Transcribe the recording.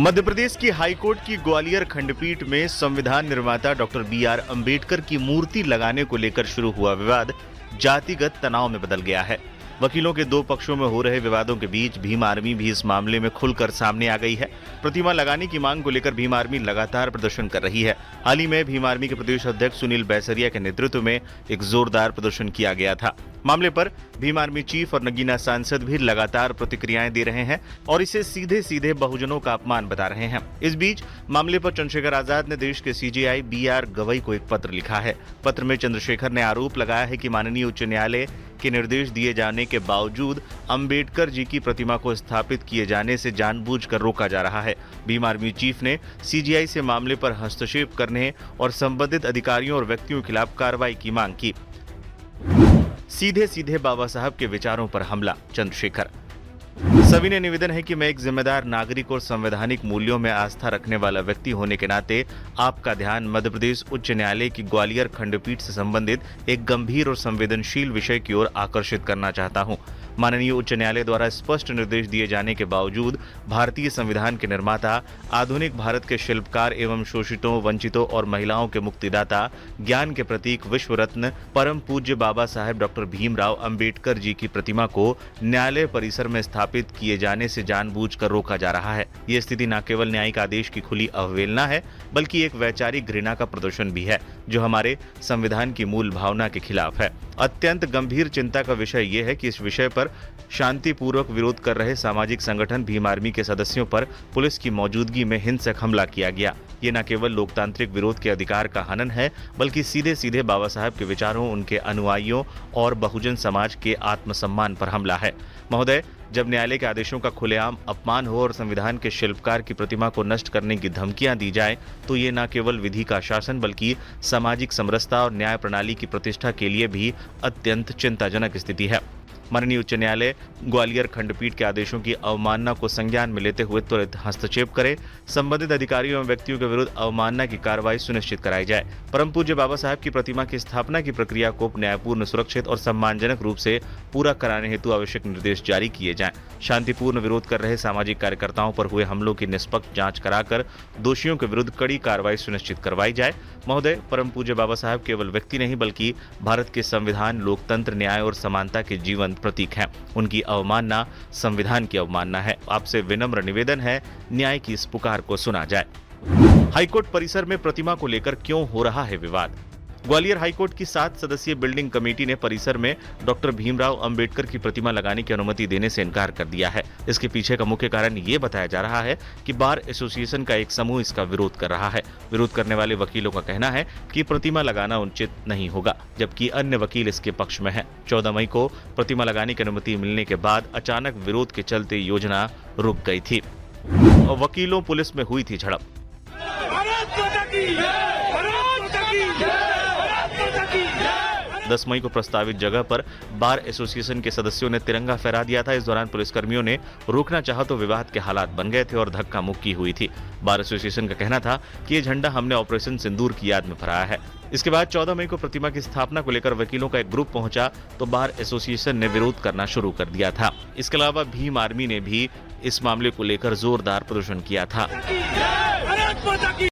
मध्य प्रदेश की हाईकोर्ट की ग्वालियर खंडपीठ में संविधान निर्माता डॉक्टर बी.आर. अंबेडकर की मूर्ति लगाने को लेकर शुरू हुआ विवाद जातिगत तनाव में बदल गया है। वकीलों के दो पक्षों में हो रहे विवादों के बीच भीम आर्मी भी इस मामले में खुलकर सामने आ गई है। प्रतिमा लगाने की मांग को लेकर भीम आर्मी लगातार प्रदर्शन कर रही है। हाल ही में भीम आर्मी के प्रदेश अध्यक्ष सुनील बैसरिया के नेतृत्व में एक जोरदार प्रदर्शन किया गया था। मामले पर भीम आर्मी चीफ और नगीना सांसद भी लगातार प्रतिक्रियाएं दे रहे हैं और इसे सीधे सीधे बहुजनों का अपमान बता रहे हैं। इस बीच मामले पर चंद्रशेखर आजाद ने देश के सीजेआई बी.आर. गवई को एक पत्र लिखा है। पत्र में चंद्रशेखर ने आरोप लगाया है कि माननीय उच्च न्यायालय के निर्देश दिए जाने के बावजूद अंबेडकर जी की प्रतिमा को स्थापित किए जाने से जानबूझकर रोका जा रहा है। भीम आर्मी चीफ ने सीजेआई से मामले पर हस्तक्षेप करने और संबंधित अधिकारियों और व्यक्तियों के खिलाफ कार्रवाई की मांग की। सीधे सीधे बाबा साहब के विचारों पर हमला, चंद्रशेखर। सविनय निवेदन है कि मैं एक जिम्मेदार नागरिक और संवैधानिक मूल्यों में आस्था रखने वाला व्यक्ति होने के नाते आपका ध्यान मध्य प्रदेश उच्च न्यायालय की ग्वालियर खंडपीठ से संबंधित एक गंभीर और संवेदनशील विषय की ओर आकर्षित करना चाहता हूं। माननीय उच्च न्यायालय द्वारा स्पष्ट निर्देश दिए जाने के बावजूद भारतीय संविधान के निर्माता, आधुनिक भारत के शिल्पकार एवं शोषितों, वंचितों और महिलाओं के मुक्तिदाता, ज्ञान के प्रतीक, विश्व रत्न, परम पूज्य बाबा साहेब डॉक्टर भीमराव अंबेडकर जी की प्रतिमा को न्यायालय परिसर में स्थापित किए जाने से जानबूझकर रोका जा रहा है। ये स्थिति न केवल न्यायिक आदेश की खुली अवहेलना है, बल्कि एक वैचारिक घृणा का प्रदर्शन भी है, जो हमारे संविधान की मूल भावना के खिलाफ है। अत्यंत गंभीर चिंता का विषय यह है कि इस विषय पर शांतिपूर्वक विरोध कर रहे सामाजिक संगठन भीम आर्मी के सदस्यों पर पुलिस की मौजूदगी में हिंसक हमला किया गया। ये न केवल लोकतांत्रिक विरोध के अधिकार का हनन है, बल्कि सीधे सीधे बाबा साहब के विचारों, उनके अनुयायियों और बहुजन समाज के आत्मसम्मान पर हमला है। महोदय, जब न्यायालय के आदेशों का खुलेआम अपमान हो और संविधान के शिल्पकार की प्रतिमा को नष्ट करने की धमकियां दी जाए, तो ये न केवल विधि का शासन बल्कि सामाजिक समरसता और न्याय प्रणाली की प्रतिष्ठा के लिए भी अत्यंत चिंताजनक स्थिति है। माननीय उच्च न्यायालय ग्वालियर खंडपीठ के आदेशों की अवमानना को संज्ञान में लेते हुए त्वरित हस्तक्षेप करे, संबंधित अधिकारियों एवं व्यक्तियों के विरुद्ध अवमानना की कार्रवाई सुनिश्चित कराई जाए। परम पूज्य बाबा साहब की प्रतिमा की स्थापना की प्रक्रिया को न्यायपूर्ण, सुरक्षित और सम्मानजनक रूप से पूरा कराने हेतु आवश्यक निर्देश जारी किए जाएं। शांतिपूर्ण विरोध कर रहे सामाजिक कार्यकर्ताओं पर हुए हमलों की निष्पक्ष जांच कराकर दोषियों के विरुद्ध कड़ी कार्रवाई सुनिश्चित करवाई जाए। महोदय, परम पूज्य बाबा साहब केवल व्यक्ति नहीं बल्कि भारत के संविधान, लोकतंत्र, न्याय और समानता के जीवंत प्रतीक हैं। उनकी अवमानना संविधान की अवमानना है। आपसे विनम्र निवेदन है, न्याय की इस पुकार को सुना जाए। हाईकोर्ट परिसर में प्रतिमा को लेकर क्यों हो रहा है विवाद? ग्वालियर हाईकोर्ट की 7 सदस्यीय बिल्डिंग कमेटी ने परिसर में डॉक्टर भीमराव अंबेडकर की प्रतिमा लगाने की अनुमति देने से इनकार कर दिया है। इसके पीछे का मुख्य कारण ये बताया जा रहा है कि बार एसोसिएशन का एक समूह इसका विरोध कर रहा है। विरोध करने वाले वकीलों का कहना है कि प्रतिमा लगाना उचित नहीं होगा, जबकि अन्य वकील इसके पक्ष में है। 14 मई को प्रतिमा लगाने की अनुमति मिलने के बाद अचानक विरोध के चलते योजना रुक गई थी। वकीलों पुलिस में हुई थी झड़प। 10 मई को प्रस्तावित जगह पर बार एसोसिएशन के सदस्यों ने तिरंगा फहरा दिया था। इस दौरान पुलिसकर्मियों ने रोकना चाहा तो विवाद के हालात बन गए थे और धक्का मुक्की हुई थी। बार एसोसिएशन का कहना था कि ये झंडा हमने ऑपरेशन सिंदूर की याद में फहराया है। इसके बाद 14 मई को प्रतिमा की स्थापना को लेकर वकीलों का एक ग्रुप पहुंचा तो बार एसोसिएशन ने विरोध करना शुरू कर दिया था। इसके अलावा भीम आर्मी ने भी इस मामले को लेकर जोरदार प्रदर्शन किया था।